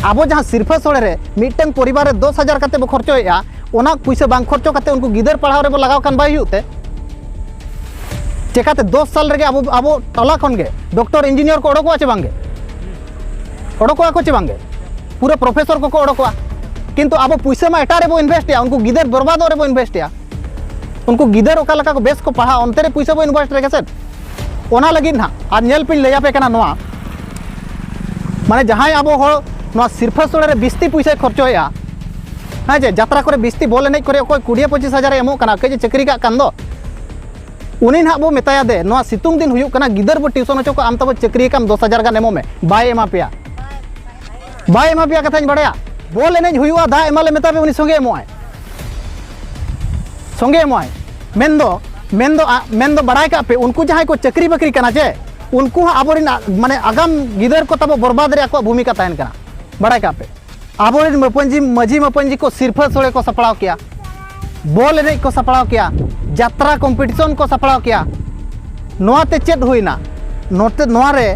अब जहाँ सिरफा सोड़े रे मिट्टन परिवार 10,000 कते बो खर्चोया ओना पैसा बांग खर्चो कते उनको गिदर पढ़ाव रे बो लगाव कान बाय हुते चेकाते 10 साल रे अब टला खन गे डॉक्टर इंजीनियर को ओडको आचे बांगे ओडको आको चे बांगे पूरा प्रोफेसर को ओडको किंतु अब पैसा मा एटारे बो इन्वेस्ट या उनको गिदर बर्बाद रे बो इन्वेस्ट या उनको गिदर ओका लका को बेस को पढ़ा अंते रे पैसा बो इन्वेस्ट रे केसेट ओना लगिन ना आज नेल पिन लेया पे कना नोआ माने जहां अब हो सिरफा सोड़े रे 20 पैसा खर्चोया हाँ जे यात्रा करे 20 बॉल एनेज करे कोई 20-25 हजार एमो कना के चाकरी का कान दो उनी ना बो मेताया दे नोआ सितुंग दिन हुयुक कना गिदर बो ट्यूशन होचो को आम तब चाकरी काम 10,000 गान एमो में बाय एमा पिया कथाñ बड़ाया बॉल एनेज हुयुआ दा एमाले मेताबे उनी संगे एमोय मेन दो बड़ाय का पे उनको जहां को चाकरी बाकरी कना जे उनको आबोरिन माने आगाम गिदर को तब बर्बाद रे आको भूमिका ताहन कना बड़ाय का पे आबोरिन माझी मपंजी को सिरफा सोड़े को सपड़ाव किया बॉल एनेज को सपड़ाव किया यात्रा कॉम्पिटिशन को सपड़ाव किया नोआते चेद हुईना नोते नोआ रे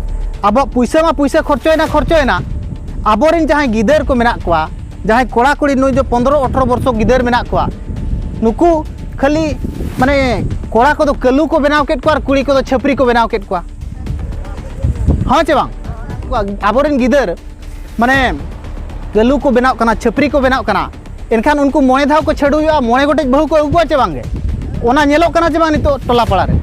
अब पैसा खर्चोयना आबोरिन जहां गिदर को मेना कोआ जहां कोड़ा कुड़ी नु जो 15-18 वर्ष गिदर मेना कोआ नुकु खाली माने कोड़ा को कलू को बनाव केट को और कुड़ी को छपरी को बनाव केट को हाँ चे बांग आबोरिन गिदर माने कलू को बनाव कना छपरी को बनाव कना एनखान उनको मोए धाव को छड़ुया मोए गोटे बहु को अगुआ चे बांगे ओना नेलो कना चे बांग नितो टोला पड़ा रे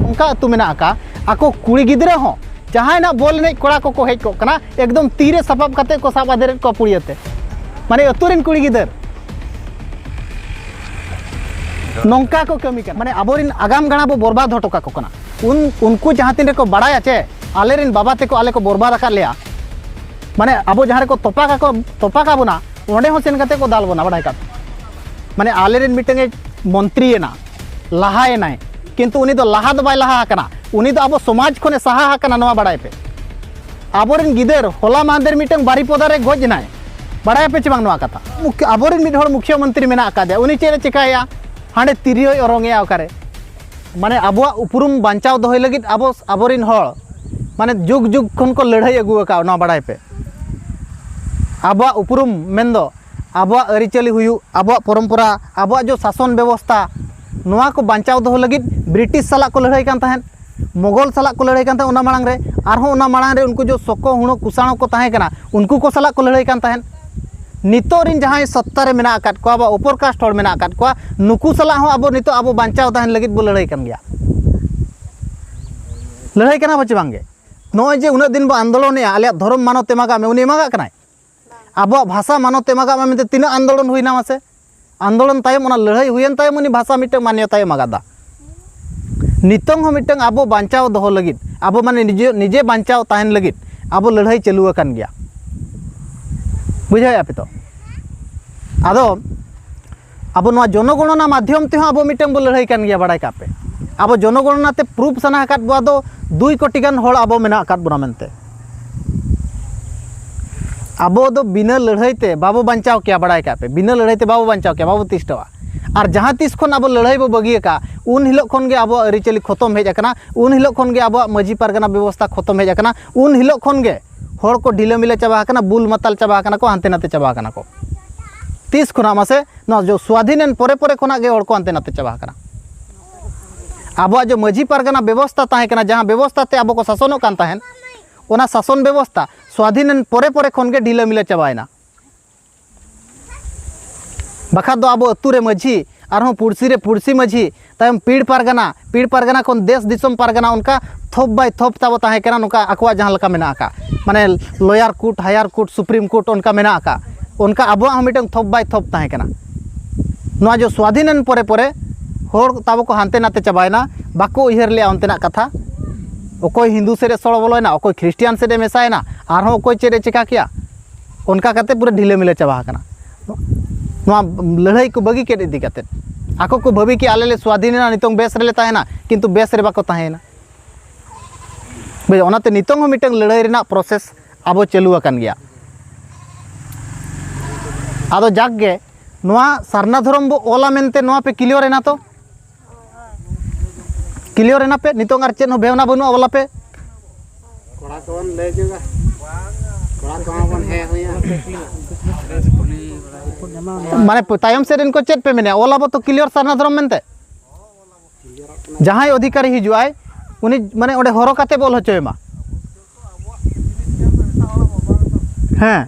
उनका अतु मेना आका आको कुड़ी गिदरा हो जहां ना बॉल ने कोड़ा को हेज को कना एकदम तीरे सपाब कते को साब आदर को पुड़ियते माने अतुरिन कुड़ी गिदर नौका को कमी कर माने आबोरिन आगाम गणा बो बर्बाद हटोका को कना उनको जहां तीन को बड़ाया चे आलेरिन बाबा ते को आले को बर्बाद कर लिया माने आबो जहां को तोपा का बना ओंडे हो सेन कते को दाल बना बड़ाय का माने आलेरिन मिटंगे मंत्री ना लहाए नाय किंतु उनी दो लहा दो बाय लहा कना उनी दो आबो समाज खने सहा कना नवा बड़ाय पे आबोरिन गिदर होला मांदर मिटंग बारी पोदारे गोज नाय बड़ाय पे चबांग नवा कथा आबोरिन मिट होड़ मुख्यमंत्री मेना आकादे उनी चेरे चिकाया हांडे तिरियो ओरंगे आकारे माने आबो उपरुम बांचाव दोहय लगित आबोरिन होड़ माने जुग जुग खन को लड़ाई अगु का ना बड़ाय पे आबो उपरुम मेंदो आबो अरिचली हुयु आबो परंपरा आबो जो शासन व्यवस्था नोआ को बांचाव दोह लगित ब्रिटिश साला को लड़ाई कान ताहन मोगल साला को लड़ाई कान ताहन उना मांग रे आरहो उना मांग रे उनको जो सको हुणो कुसाणो को ताहे कना उनको को साला को लड़ाई कान ताहन नितोरिन जहां सत्ता रे मेना आकात को आबो ऊपर कास्ट होड़ मेना आकात को नुकु साला हो आबो नितो आबो बांचाव ताहन लगित बो लड़ाई कान गया लड़ाई कना बचे बांगे नोय जे उना दिन बो आंदोलन या आले धर्म मानते मागा में उनी मागा कनाय आबो भाषा मानते मागा में तीन आंदोलन हुईना मासे आंदोलन तायम उना लड़ाई हुयन तायम उनी भाषा मिटे मान्यता मागादा नितंग हो मिटंग आबो बांचाव दोह लगित आबो माने निजे बांचाव ताहन लगित आबो लड़ाई चालू अकान गया बुझाय पे तो आदो आबो नोआ जनगणना माध्यम ते आबो मिटंग बो लड़ाई कान गया बड़ाय कापे आबो जनगणना ते प्रूफ सना काट बो आदो 2 कोटी गान होड़ आबो मेना काट बना मेनते आबो दो बिना लड़ाई ते बाबो बांचाव क्या बड़ाय कापे बिना लड़ाई ते बाबो बांचाव क्या बाबो तिष्टवा और जहां तीस खन आबो लड़ाई बो बगिए का उन हिलो खन गे आबो अरिचली खत्म हेज अकना उन हिलो खन गे आबो माझी पारगना व्यवस्था खत्म हेज अकना उन हिलो खन गे होड़ को ढिला मिले चाबा अकना बुल माताल चाबा अकना को हांते नाते चाबा अकना को तीस खना मासे न जो स्वाधीनन परे परे खना गे होड़ को हांते नाते चाबा अकना आबो जो माझी पारगना व्यवस्था ताहे कना जहां व्यवस्था ते आबो को शासनो कान ताहेन ओना शासन व्यवस्था स्वाधीनन परे परे खन गे ढिला मिले चाबायना बखा दो आबो अतुरे माझी आरहों पुड़सी माझी तायम पीड़ पारगना खन देश दिसम पारगना उनका थोप बाय थोप ताबो ताहे कना नुका आकवा जहां लका मेना आका माने lawyer court higher court supreme court उनका मेना आका उनका आबो हम मिटंग थोप बाय थोप ताहे कना नोआ जो स्वाधीनन परे परे होड़ ताबो को हांते नाते चाबायना बाको उयहर ले अंतेना कथा ओकोय हिंदू सेरे सड़ बोलोयना ओकोय ख्रिस्टियान सेरे मेसायना आरहों ओकोय चेरे चिका किया उनका कते पूरा ढिले मिले चाबा कना लड़ाई को बगी के इदी कते आको को भाभी कि आले स्वाधीनना नितोंग बेस रे ताहेना किंतु बेस रे बाको ताहेना बे ओनाते नितोंग मिटंग लड़ाई रेना प्रोसेस आबो चालू अकान गया आदो जाग गे नोआ सारना धर्म बो ओला मेनते नोआ पे क्लियर रेना तो क्लियर रेना पे नितोंग आर चेन हो भेवना बनु ओला पे कोड़ा कोन ले जुगा माने तायम से इनको चेक पे मेने ओला तो क्लियर सरना धर्म मेनते जहां अधिकारी हिजुआय उनी माने ओडे हरो काते बोल होचोयमा हाँ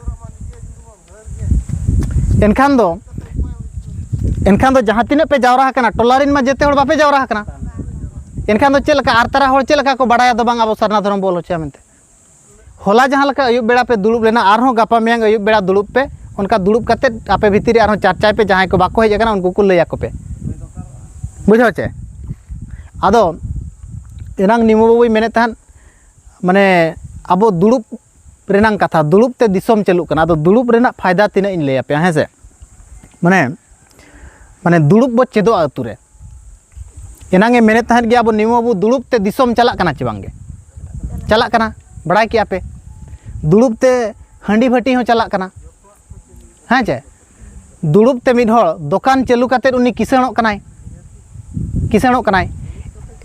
एनखान दो जहां तीन पे जावरा कना टोलारिन मा जेते हर बापे जावरा कना एनखान दो चेलका आर तारा हर चेलका को बड़ाया दो बांग अब सरना धर्म बोल होचा मेनते होला जहां लका अयुब बेड़ा पे दुलुब लेना आरहों गापा मेयांग अयुब बेड़ा दुलुब पे उनका दुलुब काते आपे भीतरी आरहों चर्चाय पे जहां को बाको हेज कना उनको को लैया को पे बुझाव चे आदो एनांग निमो बाबुई मेने तहन माने अब दुलुब रेनांग कथा दुलुब ते दिसोम चलुक कना आदो दुलुब रेना फायदा तिना इन लैया पे हेसे माने माने दुलुब बो चेदो आतुरे एनांगे मेने तहन गया अब निमो बाबू दुलुब ते दिसोम चला कना चे बांगे चला कना बड़ा किया पे दुलुब ते हंडी भटी हो चला कना हाँ चे दुलुब ते मिड हर दुकान चालू काते उनी किसानों कनाय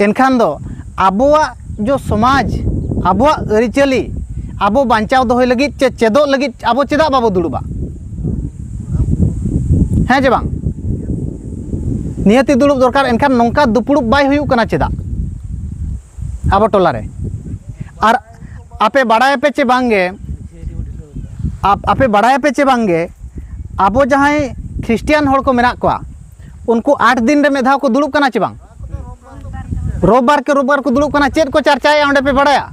एनखान दो आबोआ जो समाज आबोआ अरिचली आबो बांचाव दोहय लगित चे चेदो लगित आबो चेदा बाबो दुलुबा हाँ जे बांग नियति दुलुब दरकार एनखान नोंका दुपुड़ुब बाय हुयु कना चेदा आबो टोला रे आर आपे बड़ाय पे चे बांगे आपे बड़ाय पे चे बांगे आबो जहां ख्रिस्टियान हर को मेना को उनको 8 दिन रे मेधाव को दुलुब कना चे बांग रोबबार को दुलुब कना चेद को चर्चाया ओंडे पे बड़ाया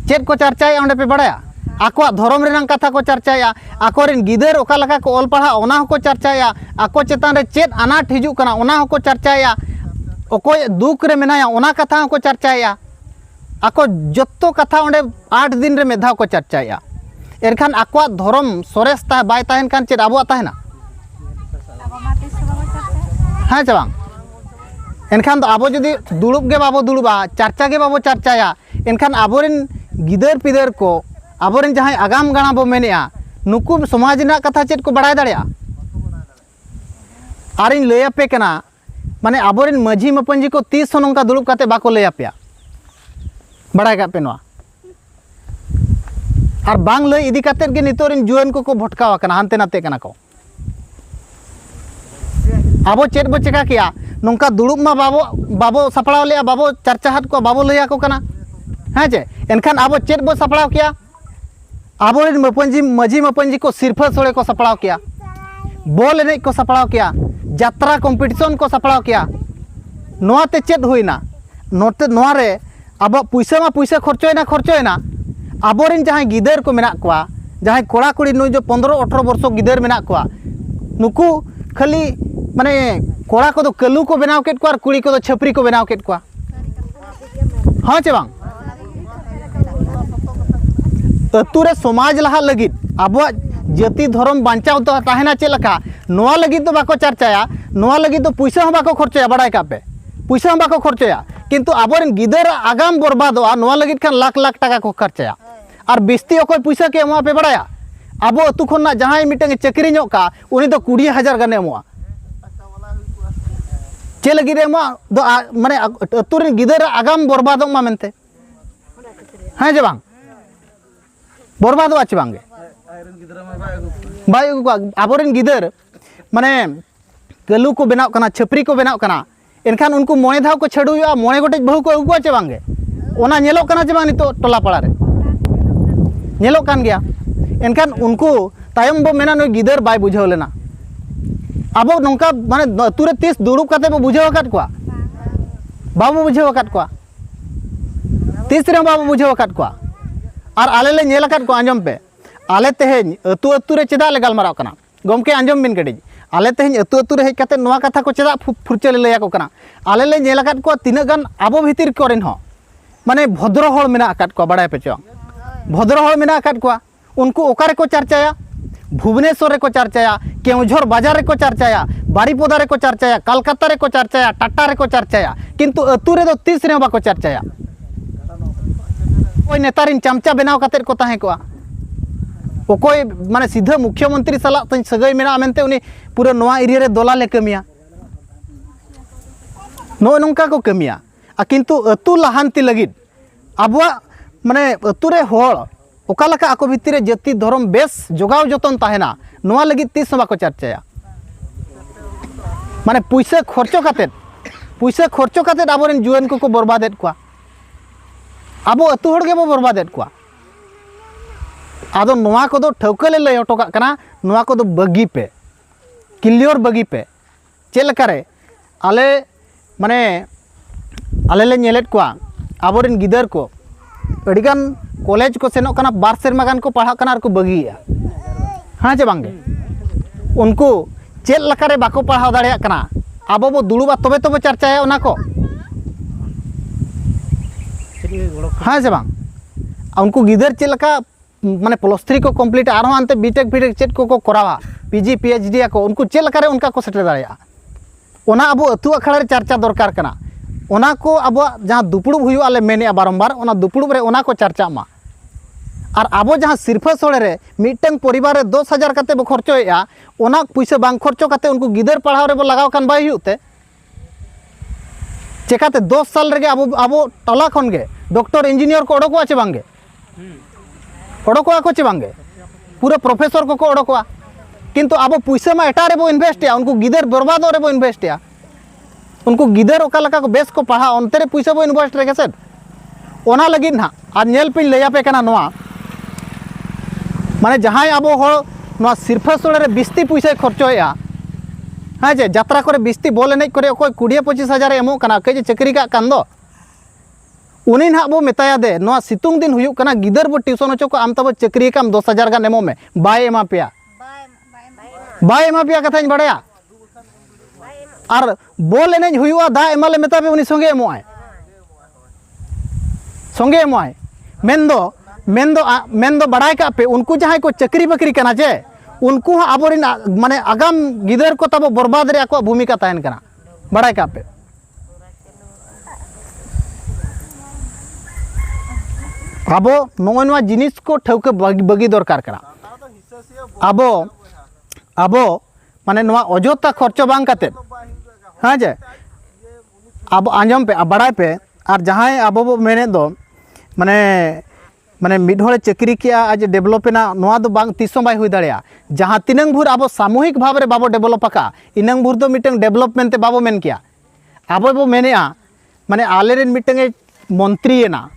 चेद को चर्चाया ओंडे पे बड़ाया आको धर्म रेनांग कथा को चर्चाया आकोरिन गिदर ओका लका को ऑल पढ़ा ओना को चर्चाया आको चेतान रे चेद अनाट हिजु कना ओना को चर्चाया ओकोय दुख रे मेनाया ओना कथा को चर्चाया आको जत्तो कथा ओंडे 8 दिन रे मेधाव को चर्चाया एरखान आको धर्म सोरेस ता बाय ताहेन कान चेद आबो ताहेना हाँ चबांग एनखान तो आबो जदि दुलुब गे बाबो दुलुबा चर्चा गे बाबो चर्चाया एनखान आबोरिन गिदर पिदर को आबोरिन जहां आगाम गाणा बो मेनेया नुकु समाज ना कथा चेद को बड़ाय दाड़िया आरिन लैया पे कना माने आबोरिन माझी मपंजी को 30 नोंका दुलुब काते बाको लैया पेया बड़ाय का पे नोआ और बांग लय इदी काते गे नितोरिन जुआन को भटकावा कना हानते नाते कना को आबो चेद बो चेका किया नोंका दुलुब मा बाबो सपड़ाव लिया बाबो चर्चा हाट को बाबो लैया को कना हाँ चे एनखान आबो चेद बो सपड़ाव किया आबोरिन मपंजी माझी मपंजी को सिरफा सोड़े को सपड़ाव किया बॉल एनेज को सपड़ाव किया यात्रा कॉम्पिटिशन को सपड़ाव किया नोआते चेद हुईना नोते नोआ रे अब पैसा खर्चोयना आबोरिन जहां गिदर को मेना कोआ जहां कोड़ा कुड़ी नु जो 15-18 वर्ष गिदर मेना कोआ नुकु खाली माने कोड़ा को कलू को बनाव केट को और कुड़ी को छपरी को बनाव केट को हाँ चे बांग अतुरे समाज लहा लगित आबो जाति धर्म बांचाव तो ताहेना चे लका नोआ लगित तो बाको चर्चाया नोआ लगित तो पैसा हम बाको खर्चया बड़ाय का पे पैसा हम बाको खर्चया किंतु आबोरिन गिदर आगाम बर्बादोआ नोआ लगित खान लाख टाका को खर्चया और बिस्ती अकोय पैसा के एमवा पे बड़ाया आबो अतु खन्ना जहां मिटंग चक्री ᱧᱚᱜ का उनी तो 20,000 गाने एमवा चे लगित एमवा दो माने अतुरिन गिदर आगाम बर्बादोग मा मेनते हाँ जे बांग बर्बादोआ चे बांगे बाय आबोरिन गिदर माने कलू को बनाव कना छपरी को बनाव कना एनखान उनको मोणे धाव को छेड़ुया मोणे गोटेज बहु को अगुआ चे बांगे ओना नेलोग कना चे बांग नितो टोला पाड़ा रे नेलोग कान गया एनखान उनको तायम बो मेना नुई गिदर बाय बुझाव लेना आबो नोंका माने अतुरे 30 दुरुब काते बो बुझाव काट कोआ बाबू बुझाव काट कोआ 30 रे बाबू बुझाव काट कोआ और आले ले नेल काट को आंजम पे आले तेहेñ अतु रे चेदा ले गालमाराव कना गमके आंजम बिन कडेज आले तेहेñ अतु रे हेज काते नोआ कथा को चेदा फुरचले लैया को कना आले ले नेल काट को तिना गान आबो भीतिर कोरेन हो माने भद्र हड़ मेना काट को बड़ाय पे चो भद्र हड़ मेना काट को उनको ओकारे को चर्चाया भुवनेश्वर रे को चर्चाया केउझर बाजार रे को चर्चाया बारीपदा रे को चर्चाया कलकत्ता रे को चर्चाया टाटा रे को चर्चाया किंतु अतु रे दो 30 रे बाको चर्चाया ओय नेतारिन चमचा बनाव काते को ताहे को ओकोय माने सीधा मुख्यमंत्री साला तन सगई मेना मेनते उनी पूरा नोआ एरिया रे दोला ले कमिया नो नोंका को कमिया किंतु अतु लहांती लगिद आबुआ माने अतु रे होड़ ओका लका आको भितर जाति धर्म बेस जोगाव जतन ताहेना नोआ लगित तीस बाको चर्चाया माने पैसा खर्चो काते आबोरेन जुआन को बर्बादेद को आबो अतु हड़ गेबो बर्बादेद को आदो नोआ को ठौकले लय हटो काना नोआ को बगी पे क्लियर बगी पे चेलकारे आले माने आले ले नेलेद को आबोरेन गिदर को अडिगान कॉलेज को सेनों कना 2 सेरमा गान को पढ़ा कना को बगिया हाँ चे बांगे उनको चेल लकारे बाको पढ़ाव दाड़िया कना आबो बो दुड़ुबा तबे तबे चर्चाया उना को हाँ से बांग उनको गिदर चेल लका माने +3 को कंप्लीट आरो अंते बीटेक बीटेक चेट को करावा पीजी पीएचडी को उनको चेल लकारे उनका को सेटे दाड़िया ओना आबो अतु अखड़ा रे चर्चा दरकार कना ओना को अब जहाँ दुपुड़ुब हुआ ले मेने बारंबार ओना दुपुड़ुब रे ओना को चर्चा मा और अब जहाँ सिरफा सोड़े रे मिटंग परिवार रे 10,000 कते बो खर्चोया ओना पैसा बांग खर्चो कते उनको गिदर पढ़ाव रे बो लगाव कान बाय हुते चेकाते 10 साल रे अब टला खन गे डॉक्टर इंजीनियर को ओडको आछे बांगे ओडको को चे बांगे पूरा प्रोफेसर को ओडको किंतु अब पैसा मा एटा रे बो इन्वेस्ट या उनको गिदर बर्बाद रे बो इन्वेस्ट या उनको गिदर ओका लका को बेस को पढ़ा अंते रे पैसा बो इन्वेस्ट रे गेसे ओना लगी ना आज नेल पिन लैया पे कना नोआ माने जहाँ अब हर सिरफा सोड़े रे बिस्ती पैसा खर्चोया हाँ जे यात्रा करे बिस्ती बॉल एने करे कोई 20-25 हज़ार एमो कना कई चाकरी का कान दो उनी ना बो मेताया दे नोआ सितुंग दिन हुयुक कना गिदर बो ट्यूशन होचो को आम तब चाकरी काम 10,000 गान एमो में बाय एमा पेया कथाñ बड़ाया और बॉल एने हुयुआ दा एमाले मेताबे उनी संगे एमोआय मेंदो बड़ाय का पे उनको जहाँ को चाकरी बाकरी कना जे उनको आबोरिन माने आगाम गिदर को तब बर्बाद रे को भूमिका तायन कना बड़ाय का पे आबो नोनवा जिनिस को ठौके बगी दरकार कना आबो माने नोआ अजोता खर्चो बांग काते हाँ जे अब आंजम पे बड़ाय पे और जहाँ आबो बो मेने दो माने मिड होड़े चाकरी किया आज डेवलपना नोआ दो बांग तीसों बाय हुई दाड़िया जहाँ तिनंग भूर अब सामूहिक भाव रे बाबो डेवलप आका इनंग भूर दो मिटंग डेवलपमेंट ते बाबो मेन किया आबो बो मेनेआ माने आलेरेन मिटंग मंत्रीना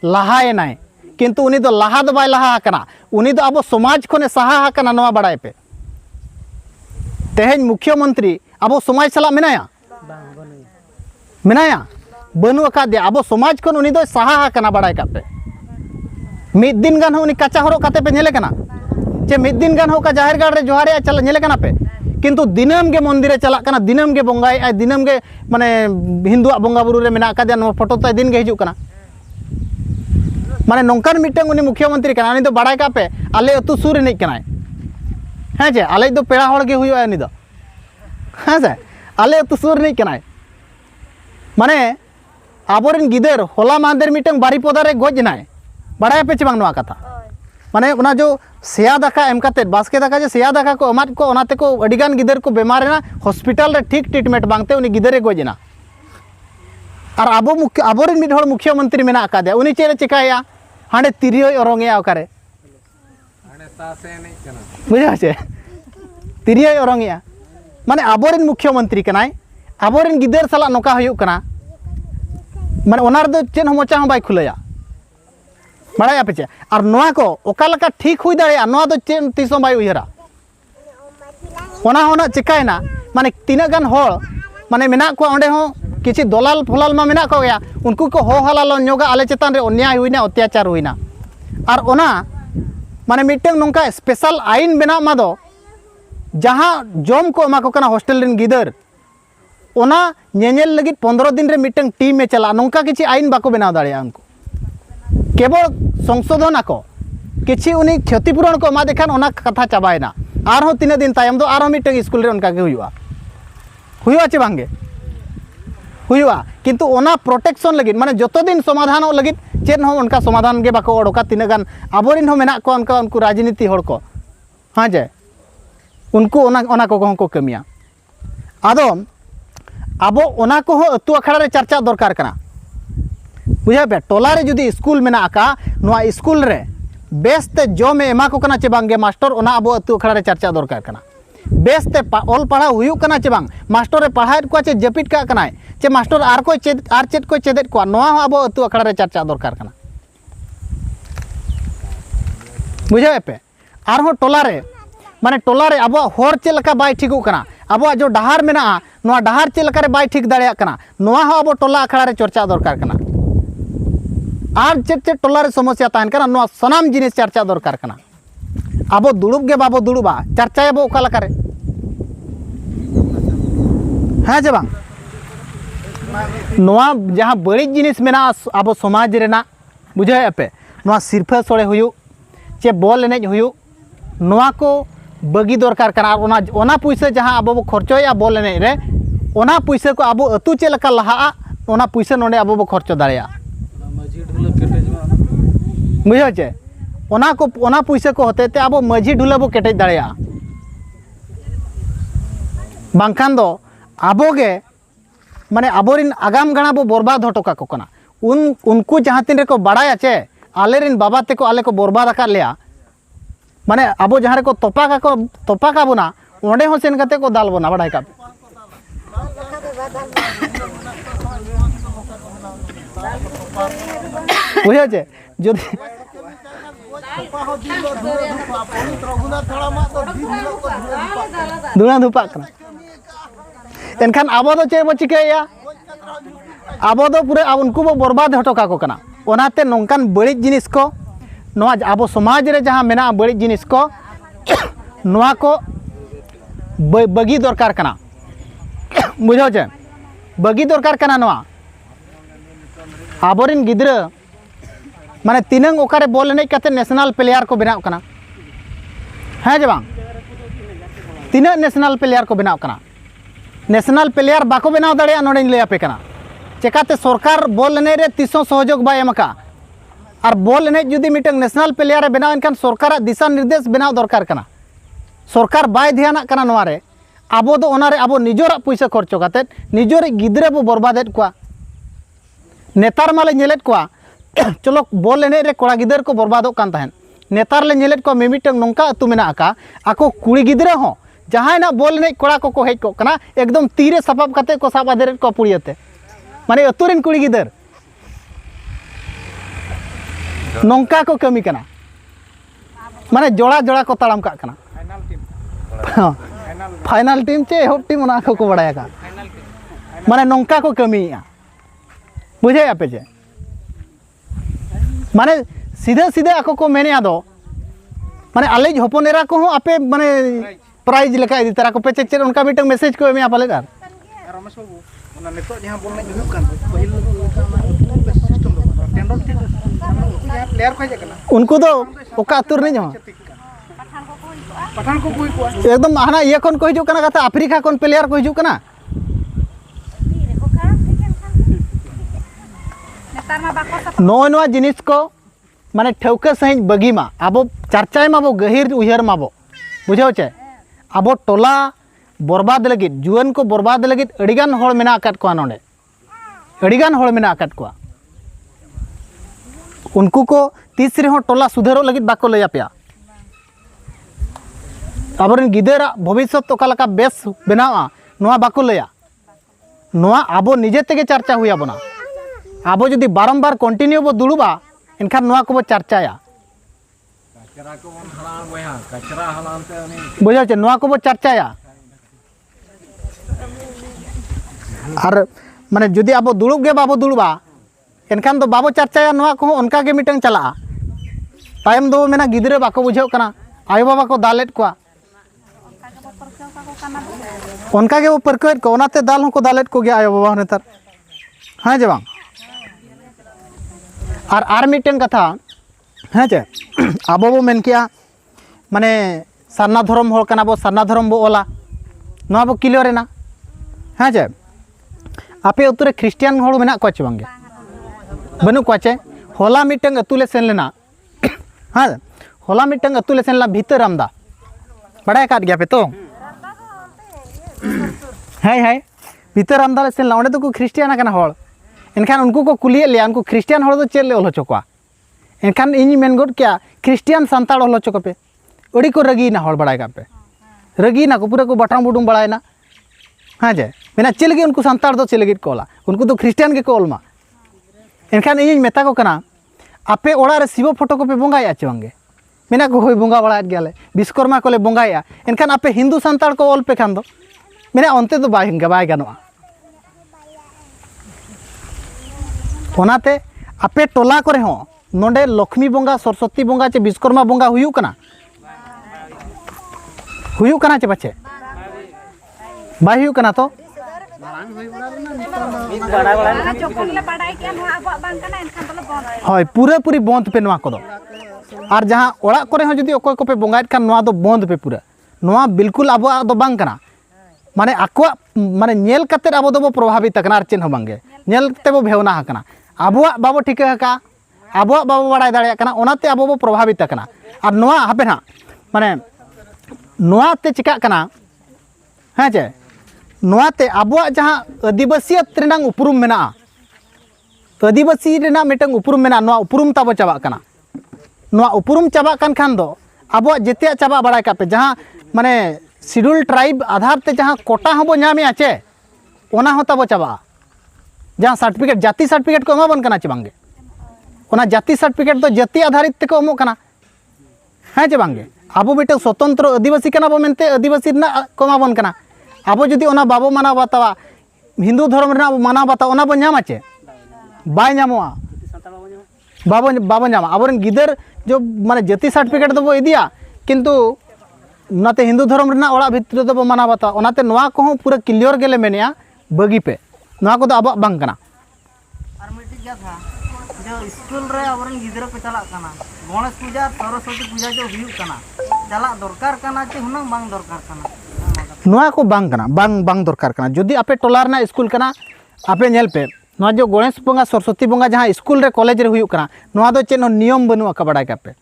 लाहाएनाय किंतु उनी दो लाहा दो बाय लाहा आकना उनी दो अब समाज खने साहा आकना नोआ बड़ाय पे तेहेन मुख्यमंत्री अब समाज सला मेनाया बनु अका दे अब समाज खन उनी दो साहा आकना बड़ाय का पे मिद दिन गान उनी कच्चा हरो काते पे नेले कना चे मिद दिन गान हो का जाहिर गाड़ रे जोहारे चल नेले कना पे किंतु दिनम गे मंदिरे चला कना दिनम गे बंगाई दिनम गे माने हिंदुआ बंगा बुरु रे मेना का नो फोटो तो दिन गे हिजु कना माने नोंकान मिटंग उनी मुख्यमंत्री कना उनी दो बड़ाय का पे आले अतु सुर नहीं कना हाँ जे आले दो पेड़ा हड़ गे हुआ उनी दो हाँ जे आले अतु सुर नहीं कना माने आबोरेन गिदर होला मांदेर मिटंग बारीपदा रे गज नाय बड़ाय पे बांग नोआ कथा माने उना जो सेया दाका एम काते बास्के दाका जो सेया दाका को अमात को ओनाते को अडिगान गिदर को बेमार ना हॉस्पिटल रे ठीक ट्रीटमेंट बांगते उनी गिदरे गोजना और आबोरेन मिड हड़ मुख्यमंत्री मेना आका दे उनी चेरे चिकाया हांडे तिरियो ओरंगया ओकारे हांडे तासे नहीं कना बुझा छे तिरियो ओरंगया माने आबोरेन मुख्यमंत्री कनाय आबोरेन गिदर साला नोका हुयुक कना माने ओनार दो चेन हो मोचा हो बाय खुलया बड़ाया पे और नोआ को ओका लका ठीक हुई दाड़े नोआ दो चेन तीसों बाय उयहरा ओना होना चिकायना माने तीना गान होड़ माने मेना को ओंडे हो किछि दलाल फलाल मा मेना को गया उनको को हो हलाल नोगा आले चेतान रे अन्याय हुईना अत्याचार हुईना और ओना माने मिटंग नोंका स्पेशल आईन बेना मा दो जहां जम को एमा को कना हॉस्टल रिन गिदर ओना नेनेल लगी 15 दिन रे मिटंग टीम में चला नोंका किछि आईन बाको बेना दाड़िया उनको केवल संशोधन आको किछि उनी क्षतिपूरण को मा देखान ओना कथा चाबायना आर हो 3 दिन तायम दो आर हो मिटंग स्कूल रे उनका के हुआ चे बांगे हुआ किंतु ओना प्रोटेक्शन लगित माने जतो दिन समाधान लगित चेन हो उनका समाधान गे बाको ओडोका तीन गान आबोरिन हो मेना को उनको राजनीति हड़ को हाँ जे उनको ओना को कमिया आदो आबो ओना को अतु अखड़ा रे चर्चा दरकार कना बुझा पे टोला रे जुदी स्कूल मेना आका नोआ स्कूल रे बेसते जमे एमा को कना चे बांगे मास्टर ओना अब अतु अखड़ा रे चर्चा दरकार कना बेसते ऑल पढ़ा हुयु कना चे बांग मास्टर रे पढ़ाएत को चे जपिट का कनाय चे मास्टर आर को चेद को चेदेत को नोआ अब अतु अखड़ा रे चर्चा दरकार कना बुझे पे आर हो टोला रे माने टोला रे अब होर चे लका बाय ठीकु कना अब जो डहार मेना नोआ डहार चे लका रे बाय ठीक दाड़िया कना नोआ हो अब टोला अखड़ा रे चर्चा दरकार कना आर चेद चेद टोला रे समस्या ताहन कना नोआ सनाम जिनिस चर्चा दरकार कना अब दुड़ुब गे बाबो दुड़ुबा चर्चा बो ओका लका रे हाँ जे बांग नोआ जहाँ बड़ी जिनिस मेना अब समाज रेना बुझे पे नोआ सिरफा सोड़े हुयु चे बॉल एनेज हुयु नोआ को बगी दरकार कना ओना पैसा जहाँ अब बो खर्चोया बॉल एनेज रे ओना पैसा को अब अतु चे लका लहा ओना पैसा नोडे अब बो खर्चो दाड़िया बुझे चे ओना पैसा को होते ते अब माझी ढुला बो केटेज दाड़िया बांखान दो आबोगे माने आबोरिन आगाम गाणा बो बर्बाद होटोका को कना उनको जहाँ तीन को बड़ाया चे आलेरिन बाबा ते को आले को बर्बाद आका लिया माने आबो जहाँ को तोपा का बोना ओंडे हो सेन कते को दाल बोना बड़ाई का बुझे चे जदि धुना धुपा कना एनखान आबो दो चे बो चिकाया आबो दो पूरे अब उनको बो बर्बाद हटोका को कना ओनाते नोंकान बड़ी जिनिस को नोआ आबो समाज रे जहाँ मेना बड़ी जिनिस को नोआ को बगी दरकार कना बुझो चे बगी दरकार कना नोआ आबोरिन गिद्रा माने तीनंग ओकारे बॉल एनेज काते नेशनल प्लेयर को बनाव कना हाँ जे बांग तीना नेशनल प्लेयर को बनाव कना नेशनल प्लेयर बाको बनाव दाड़िया नोडे लय आपे कना चेकाते सरकार बॉल एनेज रे तीसों सहयोग बाय एमका और बॉल एनेज जुदी मिटंग नेशनल प्लेयर रे बनाव एनखान सरकार दिशा निर्देश बनाव दरकार कना सरकार बाय ध्यान कना नोआ रे आबो दो ओना रे आबो निजोरा पैसा खर्चो काते निजोर गिद्रे बो बर्बादेत कोआ नेतार माले नेलेत कोआ चलो बॉल एनेज रे कोड़ा गिदर को बर्बादों कान तहन नेतार ले नेलेत को मिमिटंग नोंका अतु मेना आका आको कुड़ी गिदरा हो जहाँ ना बॉल एनेज कोड़ा को हेज को कना एकदम तीरे सपाब काते को साब आदेर को पुड़ियते माने अतुरेन कुड़ी गिदर नोंका को कमी कना माने जोड़ा जोड़ा को ताड़ाम का कना फाइनल टीम चे होप टीम ओना को बड़ाया का माने नोंका को कमीया बुझे आपे जे माने सीधे सीधे आको को मेने आदो माने आलेज हपनेरा को हो आपे माने प्राइज लेका इदी तरा को पे चेक चेक उनका मीटिंग मैसेज को एमे आपाले दार रमेश बाबू ओना नेतो जहां बोलने जुक कान पहिल सिस्टम दो टेंडर ठीक जहां प्लेयर को हेज कना उनको दो ओका अतुर नहीं जमा पठान को कोई को एकदम हाना ये कोन को हिजु कना कथा अफ्रीका कोन प्लेयर को हिजु कना नोआ जिनिस को माने ठौका सही बगी मा आबो चर्चा माबो गहिर उहर माबो बुझाओ चे आबो टोला बर्बाद लगित जुआन को बर्बाद लगित अड़ीगान होड़ मेना आकाट को नोडे अड़ीगान होड़ मेना आकाट को उनको को तीसरे हो टोला सुधारो लगित बाको लया पेया आबोरिन गिदरा भविष्य तो कालका बेस बनावा नोआ बाको लया नोआ आबो निजे तेगे चर्चा हुया बना आबो जदि बारंबार कंटिन्यू बो दुड़ुबा इनखान नोआ को बो चर्चाया बुझा चे नोआ को बो चर्चाया और माने जदि आबो दुड़ुब गे बाबो दुड़ुबा इनखान दो बाबो चर्चाया नोआ को उनका के मिटंग चला तायम दो मेना गिदरे बाको बुझाव कना आयो बाबा को दालेट को उनका के वो परकट को ओनाते दाल हो को दालेट को गया आयो बाबा नेतार हाँ जे बांग और मिटन कथा हाँ चे अब बो मेन किया माने सारना धर्म होल कना बो सारना धर्म बो ओला नोआ बो किलो रेना हाँ चे आपे उतरे ख्रिस्टियान होड़ मेना को चे बांगे बनु को चे होला मिटन अतुले सेन लेना हाँ होला मिटन अतुले सेन ला भीतर आमदा बड़ा काट गया पे तो हाय हाय भीतर आमदा सेन ला ओंडे तो को ख्रिस्टियान कना होड़ इनखान उनको को कुलिए लिया उनको ख्रिस्टियान होड़ तो चेल ले ओल होचो को एनखान इन मेन गोद क्या क्रिस्टियन सांताड़ हल चो पे अड़ी को रगीना हड़ बड़ा पे रगीना को पूरा को बटाम बुडुम बड़ायना हाँ जे मेना चे लगे उनको सांताड़ दो चे लगे को ओला उनको तो क्रिस्टियन के को ओलमा एनखान इन मेता को कना आपे ओड़ा रे शिव फोटो को पे बोंगाया चे बांगे मेना को होय बोंगा बड़ा गेले विश्वकर्मा को ले बोंगाया एनखान आपे हिंदू सांताड़ को ओल पे खान दो मेना अंते तो बाय गानोआ ओनाते आपे टोला करे हो नोंडे लक्ष्मी बोंगा सरस्वती बोंगा चे विश्वकर्मा बोंगा हुयू कना चे पाचे बाय हुयू कना तो हय पूरा पूरी बंद पे नवा को दो और जहाँ ओड़ा करे हो जदी ओकोय को पे बोंगायत खान नवा दो बंद पे पूरा नवा बिल्कुल अब दो बांग कना माने आकोआ माने नेल कते अब दो प्रभावित कना और चेन हो बांगे नेल ते बो भेवना हकना आबुआ बाबो ठिका हका आबुआ बाबो बड़ाय दाड़े कना ओनाते आबो बो प्रभावित कना और नवा हापे ना माने नवा ते चिका कना हाँ चे नवा ते आबुआ जहाँ आदिवासियत रेनांग उपरुम मेना आदिवासी रेना मिटंग उपरुम मेना नवा उपरुम ताबो चाबा कना नवा उपरुम चाबा कान खान दो आबुआ जेते चाबा बड़ाय कापे जहाँ माने शिड्यूल ट्राइब आधार ते जहाँ कोटा हबो नामे आचे ओना हो ताबो चाबा जहाँ सर्टिफिकेट जाति सर्टिफिकेट को एमाबन कना चे बांगे ओना जाति सर्टिफिकेट तो जाति आधारित ते को एमो कना हाँ चे बांगे आबो मिटे स्वतंत्र आदिवासी कना बो मेनते आदिवासी ना को एमाबन कना आबो जदि ओना बाबो माना बातावा हिंदू धर्म रेना माना बाता ओना बो नामा चे बाय नामोआ बाबो नामा आबोरन गिदर जो माने जाति सर्टिफिकेट दो बो इदिया किंतु नाते हिंदू धर्म रेना ओड़ा भितर दो बो माना बाता ओनाते नोआ को हो पूरा क्लियर गेले मेनिया बगी पे नोआ को दो अब बांग कना और मिट्टी क्या था जो स्कूल रे आवरन गिदरा को चला कना गणेश पूजा सरस्वती पूजा जो हुयु कना चला दरकार कना चे हुनंग बांग दरकार कना नोआ को बांग कना बांग दरकार कना जदि आपे टोला रेना स्कूल कना आपे नेल पे नोआ जो गणेश बोंगा सरस्वती बोंगा जहाँ स्कूल रे कॉलेज रे हुयु कना नोआ दो चेन नियम बनुआ का बड़ाय कापे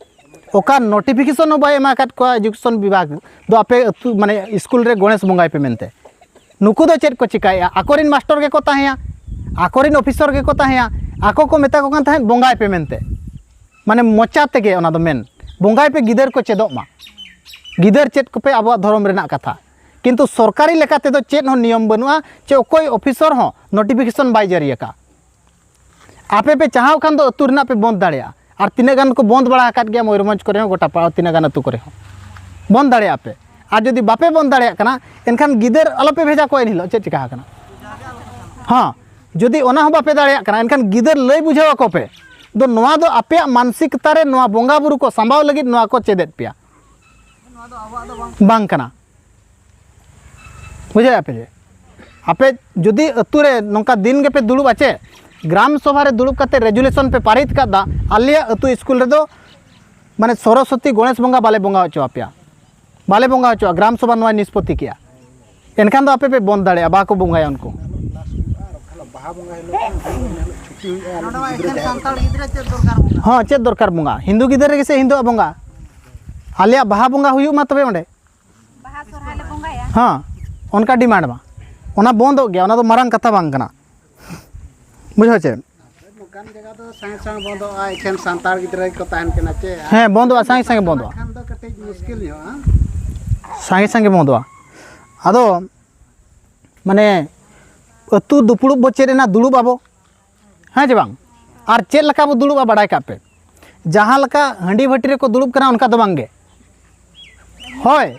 ओका नोटिफिकेशन हो बाय एमा काट को एजुकेशन विभाग दो आपे माने स्कूल रे गणेश बोंगाय पे मेनते नुकु दो चेद को चिकाया आकोरिन मास्टर के को ताहेया आकोरिन ऑफिसर के को ताहेया आको को मेता को कान ताहे बोंगाय पे मेनते माने मोचा तेगे ओना दो मेन बोंगाय पे गिदर को चेदो मा गिदर चेद को पे अब धर्म रेना कथा किंतु सरकारी लेकाते दो चेद हो नियम बनुआ चे ओकोय ऑफिसर हो नोटिफिकेशन बाय जारी का आपे पे चाहाव खान दो अतु रेना पे बंद दाड़िया और तीना गान को बंद बड़ा काट गया मयूरभंज करे हो गोटा पाव तीना गान अतु करे हो बंद दाड़िया पे और जदि बापे बंद दाड़िया कना एनखान गिदर अलपे भेजा को एन हिलो चेद चिका कना हाँ जदि ओना हो बापे दाड़िया कना एनखान गिदर लय बुझावा को पे दो नोआ दो आपे मानसिकता रे नोआ बोंगा बुरु को संभाव लगित नोआ को चेदेत पिया बांग कना बुझे आपे जदि अतु रे नोंका दिन के पे दुड़ुब आचे ग्राम सभा रे दुड़ुब काते रेजुलेशन पे पारित कादा आलिया अतु स्कूल रे दो माने सरस्वती गणेश बोंगा बाले बोंगा होचो आपया बाले बोंगा होचो ग्राम सभा नोआ निष्पत्ति किया एनखान दो आपे पे बंद दाड़े बाको बोंगाया उनको हाँ चेद दरकार बोंगा हिंदू गिदर रे से हिंदू बोंगा आलिया बाहा बोंगा हुयु मा तबे ओंडे बाहा सोरहाय ले बोंगाया हाँ उनका डिमांड मा ओना बंद हो गया ओना तो मारंग कथा बांग कना बुझो चे कान जगह तो संग संग बंद आ एखन संतार गिदरा को ताहन केना चे हाँ बंद हुआ संगे संगे बंद हुआ खान दो कते मुश्किल हो हां संगे संगे बंद हुआ आदो माने अतु दुपुड़ुब बो चेद रेना दुड़ुब आबो हाँ जे बांग और चेद लका बो दुड़ुबा बड़ाय कापे जहाँ लका हंडी भट्टी रे को दुड़ुब कना उनका दो बांगे होय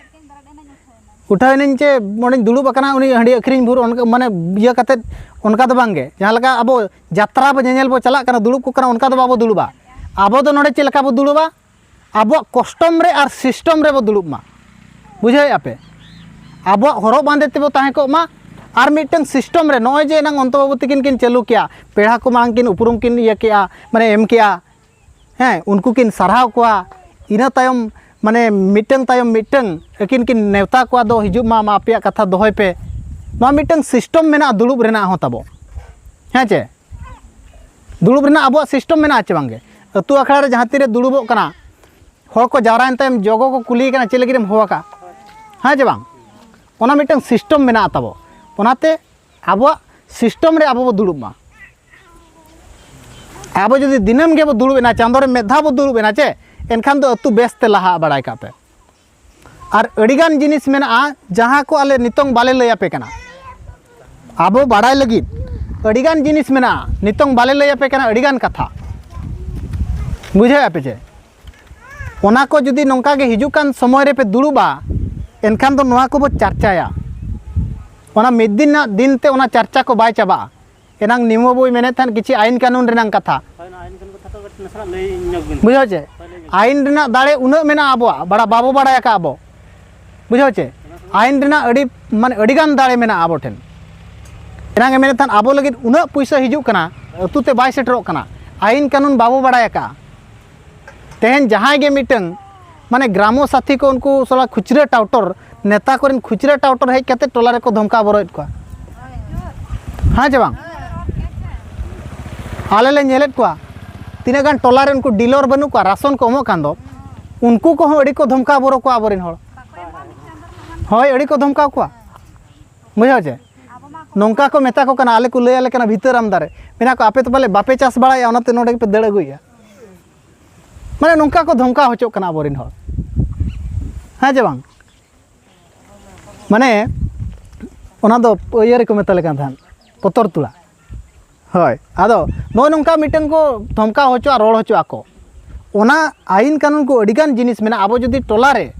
उठाव इन चे मोड़े दुड़ुब अकना उनी हंडी अखरिंग भूर माने इया कते उनका दो बांगे जहाँ लका अब यात्रा बो जेल बो चला कना दुड़ुब को कना उनका दो बाबो दुड़ुबा अब दो नोड़े चे लका बो दुड़ुबा अब कस्टम रे और सिस्टम रे बो दुड़ुब मा बुझे आपे अब हरो बांधे ते बो ताहे को मा और मिटन सिस्टम रे नय जे नंग अंत बाबू तकिन किन चालू किया पेड़ा को मांग किन उपरुम किन इया किया माने एम किया हैं उनको किन सराव कोआ इना तायम माने मिटन तायम मिटन अकिन किन नेवता कोआ दो हिजु मा आपे कथा दोहय पे मा मिटन सिस्टम मेना दुड़ुब रेना हो तबो हैं चे दुड़ुब रेना अब सिस्टम मेना चे बांगे अतु अखड़ा रे जहाँ तीरे दुड़ुबो कना हर को जावरायन तायम जगो को कुली कना चे लगिरम होवाका हाँ चे बांग ओना मिटन सिस्टम मेना तबो ओनाते अब सिस्टम रे अब दुड़ुब मा अब जो दिनम के दुड़बेना चांदो रे मेधा बो दुड़बेना चे एनखान दो अतु बेस्ते लहा बड़ाय कापे और अड़ीगान जिनिस मेना जहाँ को आले नितोंग बाले लयापे कना आबो बड़ाय लगी अड़ीगान जिनिस मेना नितोंग बाले लयापे कना अड़ीगान कथा बुझे आपे चे ओना को जुदी नोंका के हिजुकान समय रे पे दुड़ुबा एनखान दो नोआ को बो चर्चाया ओना मिद दिन ना दिन ते ओना चर्चा को बाय चाबा एनांग निमो बोई मेने थान किछि आईन कानून रेनांग कथा बुझो चे आईन रेना दाड़े उना मेना आबो बड़ा बाबो बड़ा का आबो बुझो चे आईन रेना अड़ी माने अड़ीगान दाड़े मेना आबो ठेन एनांग मेने थान आबो लगिद उना पैसा हिजुक कना अतु ते बाय सेटरोक कना आईन कानून बाबो बड़ा का तेहन जहाँ के मिटंग माने ग्रामो साथी को उनको सोला खुचरा टाउटर नेता को खुचरा टाउटर हेज कते टोला रे को धमका बरोद को हाँ चे बांग आले ले नेलेत को तीना गान टोला रे उनको डीलर बनू को राशन को एमो कान दो उनको को अड़ी को धमका बरो को आबोरिन हर होय अड़ी को धमका को बुझाओ चे नोंका को मेता को कना आले को लय आले कना भीतर आमदारे मेना को आपे तो बोले बापे चास बड़ाया ओनाते नोडे पे दड़ अगुया माने नोंका को धमका होचो कना आबोरिन हर हाँ जे बांग माने ओना दो इयर को मेताले कान थान पतर तुला होय आदो नो नोंका मिटन को धमका होचो रोड होचो आको ओना आईन कानून को अड़ीगान जिनिस मेना आबो जदी टोला रे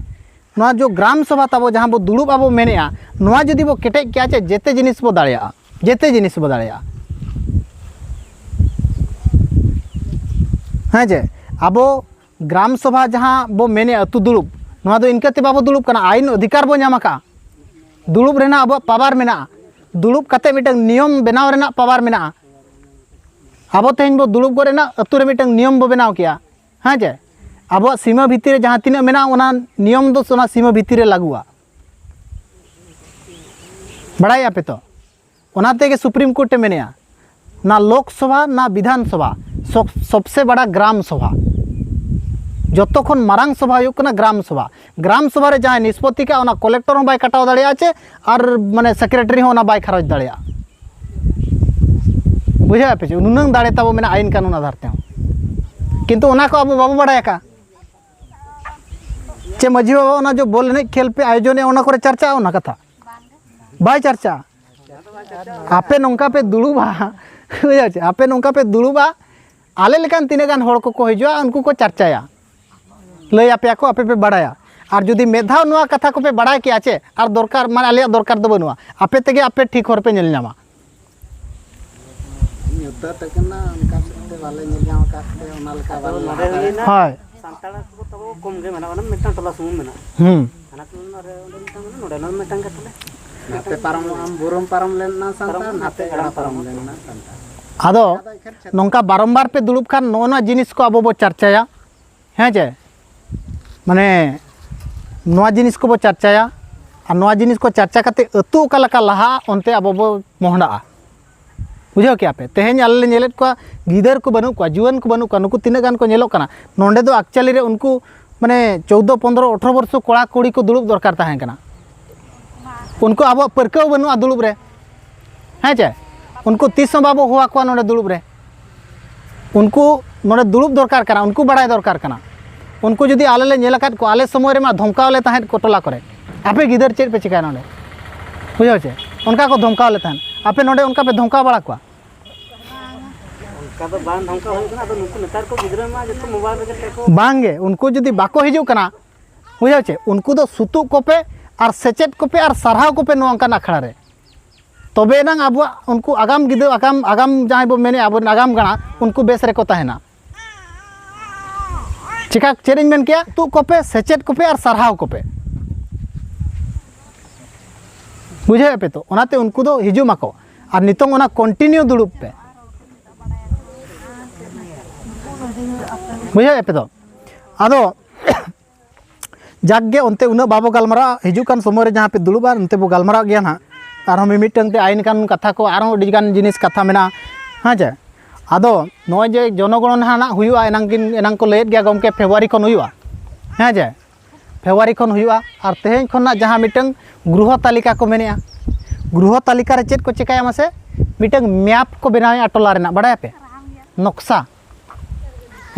नोआ जो ग्राम सभा ताबो जहां बो दुड़ुब आबो मेनेया नोआ जदी बो केटे क्या चे जेते जिनिस बो दाड़ेया जेते जिनिस बो दाड़ेया हाँ जे आबो ग्राम सभा जहाँ बो मेने अतु दुड़ुब नोआ दो इनकते बाबो दुड़ुब कना आईन अधिकार बो ᱧᱟᱢ का दुड़ुब रेना अब पावर मेना दुड़ुब कते मिटंग नियम बनाव रेना पावर मेना अब तेहन बो दुड़ुब को रेना अतु रे मिटंग नियम बो बनाव किया हाँ जे अब सीमा भितर जहाँ तीना मेना ओना नियम दो सोना सीमा भितर लागुआ बड़ाया पे तो ओना तेगे सुप्रीम कोर्ट मेनेया ना लोकसभा ना विधानसभा सबसे बड़ा ग्राम सभा जतो खन मारांग सभा हुयुक कना ग्राम सभा रे जहाँ निष्पत्ति का ओना कलेक्टर हो बाय कटाव दाड़िया चे और माने सेक्रेटरी हो ओना बाय खरच दाड़िया बुझा पे नुनंग दाड़े ताबो मेना आईन कानून आधार ते किंतु ओना को अब बाबू बड़ाया का चे मजी बाबा ओना जो बोल ने खेल पे आयोजन है ओना करे चर्चा ओना कथा बाय चर्चा आपे नोंका पे दुड़ुबा बुझा चे आपे नोंका पे दुड़ुबा आले लेकान तीने गान होड़ को हिजुआ उनको को चर्चाया लय आपे को आपे पे बड़ाया और जुदी मेधाव नुआ कथा को पे बड़ा के आचे और दरकार मान आले दरकार दो बनुआ आपे तेगे आपे ठीक होर पे नेल ᱧᱟᱢᱟ युद्ध तकना उनका से वाले नेल ᱧᱟᱢ का से ओना लका वाला हाय संताल को तब कम गे मेना ओना मिटन टोला सुम मेना अना तो रे ओंडे मिटन नोडे न मिटन का तले नाते पारम हम बुरम पारम लेना संताल नाते एड़ा पारम लेना संताल आदो नोंका बारंबार पे दुड़ुब खान नोना जिनिस को अब बो चर्चाया हैं जे माने नोआ जिनिस को बो चर्चाया और नोआ जिनिस को चर्चा करते अतु का लका लहा ओनते अब बो मोहडा बुझाओ क्या पे तेहेन आले नेलेत को गिदर को बनू को जुवन को बनू को नुकु तीना गान को नेलो कना नोंडे दो एक्चुअली रे उनको माने 14 15 18 वर्ष कोड़ा कुड़ी को दुड़ुब दरकार ताहें कना उनको अब परकाव बनू दुड़ुब रे हैं जे उनको तीस बाबो हुआ को नोडे दुड़ुब रे उनको नोडे दुड़ुब दरकार कना उनको बड़ाय दरकार कना उनको जुदी आले ले नेल को आले समय रे मा धमकाव ले ताहें कोटला करे आपे गिदर चेक पे चिका नोडे बुझाओ छे उनका को धमकाव ले ताहें आपे नोडे उनका पे धमका बड़ा को उनका तो बान धमका हो कना तो उनको नेतार को गिदर मा जतो मोबाइल रे टेको बांगे उनको जुदी बाको हिजु कना बुझाओ छे उनको दो सुतु को पे और सेचेत को पे और सरहाव को पे नोंका अखड़ा रे तबे ना अब उनको आगाम गिदर आगाम जहाँ बो मेने अब आगाम गणा उनको बेस रे को ताहेना चिका चेरिंग मेन किया तू को पे सेचेत को पे और सरहाव को पे बुझे पे तो ओनाते उनको दो हिजु माको और नितोंग ओना कंटिन्यू दुड़ुब पे बुझे पे तो आदो जागे उनते उना बाबो गलमरा हिजु कान समय रे जहाँ पे दुड़ुबा उनते बो गलमरा गया ना और मिमिटंग आईन कानून कथा को और अडिगान जिनिस कथा मेना हाँ जे आदो नय जे जनगणना हाना हुआ एनांग को लैद गया गमके फेब्रुआरी खन हुआ हाँ जे फेब्रुआरी खन हुआ और तेहें खना जहाँ मिटंग गृह तालिका को मेनेया गृह तालिका रे चेक को चिकाया मासे मिटंग मैप को बनाया टोला रेना बड़ाया पे नक्शा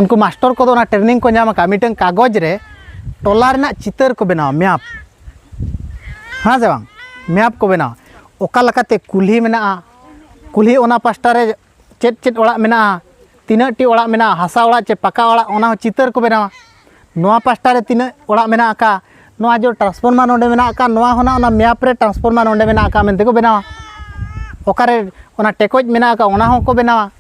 उनको मास्टर को ट्रेनिंग को नाम का मिटन कागज रे टोला रेना चितर को बनावा मैप हाँ से बांग मैप को बनावा ओका लकाते कुल्ही मेना कुल्ही ओना पास्टा रे चेत चेत ओड़ा मेना तीना टी ओड़ा मेना हासा ओड़ा चे पका ओड़ा ओना चितर को बनावा नोआ पास्टा रे तीना ओड़ा मेना का नोआ जो ट्रांसफॉर्मर नोंडे मेना का नोआ होना ओना मैप रे ट्रांसफॉर्मर नोंडे मेना का मेनते को बनावा ओकारे ओना टेकोज मेना का ओना हो को बनावा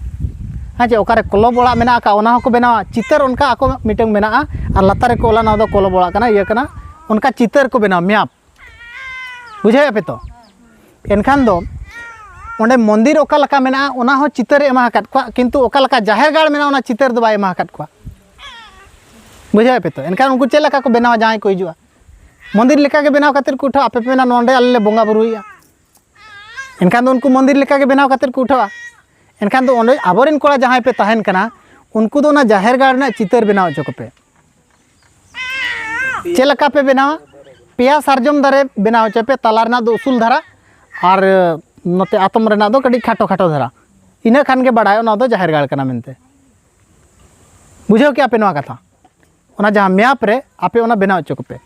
हाँ चे ओकारे कलब ओड़ा मेना का ओना हो को बनावा चितर उनका आको मिटंग मेना और लतारे को ओला ना दो कलब ओड़ा कना ये कना उनका चितर को बनावा मैप बुझे पे तो एनखान दो ओंडे मंदिर ओका लका मेना ओना हो चितर एमा काट को किंतु ओका लका जाहेर गाड़ मेना ओना चितर दो बाय एमा काट को बुझे पे तो एनखान उनको चेला को बनावा जहां को हिजुआ मंदिर लेका के बनाव खातिर को उठा आपे पेना नोंडे आले बोंगा बुरुइया एनखान दो उनको मंदिर लेका के बनाव खातिर को उठा एनखान दो ओंडे आबोरिन कोड़ा जहां पे तहन कना उनको दो ना जाहेर गाड़ ना चितर बनाव चको पे चेलका पे बनावा पिया सारजम दारे बनाव चपे तलारना दो उसूल धारा और नोते आतम रेना दो कड़ी खाटो खाटो धारा इना खान के बड़ायो ना दो जाहेर गाड़ कना मेनते बुझो क्या पे नोआ कथा ओना जहां मैप रे आपे ओना बनाव चको पे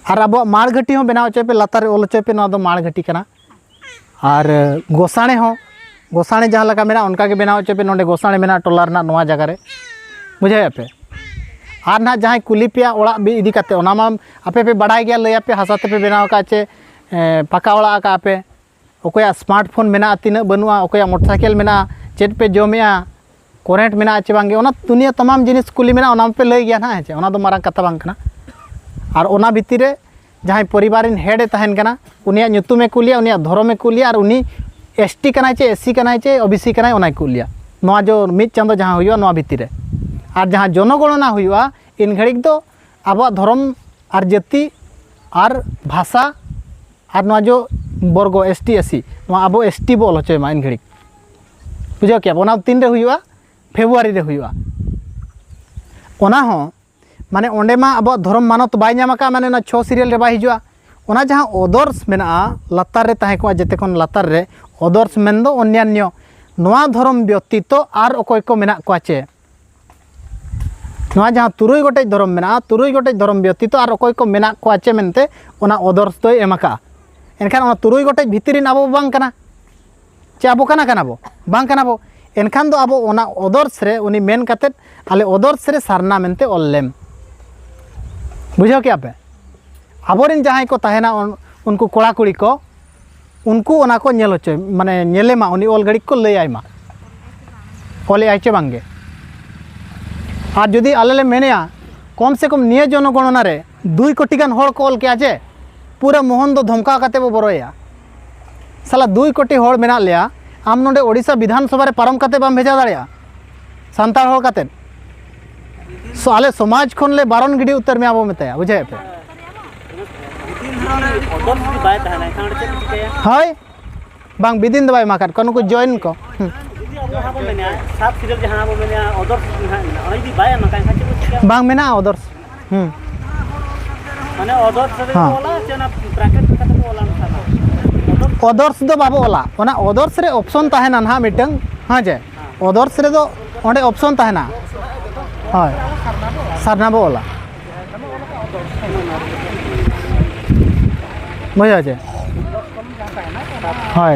और अब माड़ घटी हो बनाव चपे लतारे ओल चपे नोआ दो माड़ घटी कना और गोसाणे जहां लगा मेना उनका के बनाव चपे नोंडे गोसाणे मेना टोला रना नोआ जगह रे बुझे पे और ना जहाँ कुली पे ओड़ा इदी काते ओना मा आपे पे बड़ाई गया लय पे हसाते पे बनाव का चे पका ओड़ा का पे ओकोया स्मार्टफोन मेना तीना बनुआ ओकोया मोटरसाइकिल मेना चेट पे जमेआ करेंट मेना चे बांगे ओना दुनिया तमाम जिनिस कुली मेना ओना पे लय गया ना है ओना दो मारंग कथा बांग कना और ओना भितर रे जहाँ परिवारिन हेड तहन कना उनिया nyutume कुलिया उनिया धर्मे कुलिया और उनी एसटी कनाय चे एससी कनाय चे ओबीसी कनाय ओना कुलिया नोआ जो मिद चांदो जहाँ हुआ नोआ भितर रे और जहाँ जनगणना हुआ इन घड़िक दो आबो धर्म और जाति और भाषा और नोआ जो वर्ग एसटी एससी नोआ आबो एसटी बो होचो मा इन घड़िक बुझो क्या ओना तीन रे हुआ फेब्रुआरी रे हुआ ओना हो माने ओंडे मा आबो धर्म मानत बाय नामा का माने ना 6 सीरियल रे बाय हिजुआ ओना जहाँ अदर्स मेना लतार रे ताहे को जेते कोन लतार रे अदर्स मेन दो अन्यान्य नोआ धर्म व्यतीत और अकोय को मेना को चे नोआ जहाँ 3 गोटे धर्म मेना 3 गोटे धर्म व्यतीत और अकोय को मेना को चे मेनते ओना अदर्स दो एमाका एनखान ओना 3 गोटे भितरिन आबो बांग कना चे आबो कना कना बो बांग कना बो एनखान दो आबो ओना अदर्स रे उनी मेन काते आले अदर्स रे सारना मेनते ओल्लेम बुझो क्या पे आबोरिन जहाँ को तहना उनको कोड़ा कुड़ी को उनको ओना को नेल होचे माने नेले मा उनी ओल घड़ी को लय आइमा ओले आइचे बांगे और जदि आलेले मेनेया कम से कम निये जनगणना रे 2 कोटी गान होड़ को ओल के आजे पूरा मोहन दो धमका काते बो बरोया साला 2 कोटी होड़ मेना लिया आम नोंडे ओडिशा विधानसभा रे पारम काते बाम भेजा दाड़िया सांताल होड़ काते सो आले समाज खन ले बारन गिडी उत्तर में आबो मेताया बुझे पे हाय बांग बिदिन दबाई माकाट कनु को जॉइन को बांग मेना अदर्स माने अदर्स रे ओला चना ब्रैकेट पे कते ओला ना अदर्स दो बाबो ओला ओना अदर्स रे ऑप्शन ताहेना ना मिटंग हां जे अदर्स रे दो ओंडे ऑप्शन ताहेना हाय सरना बो ओला मजा जे हाय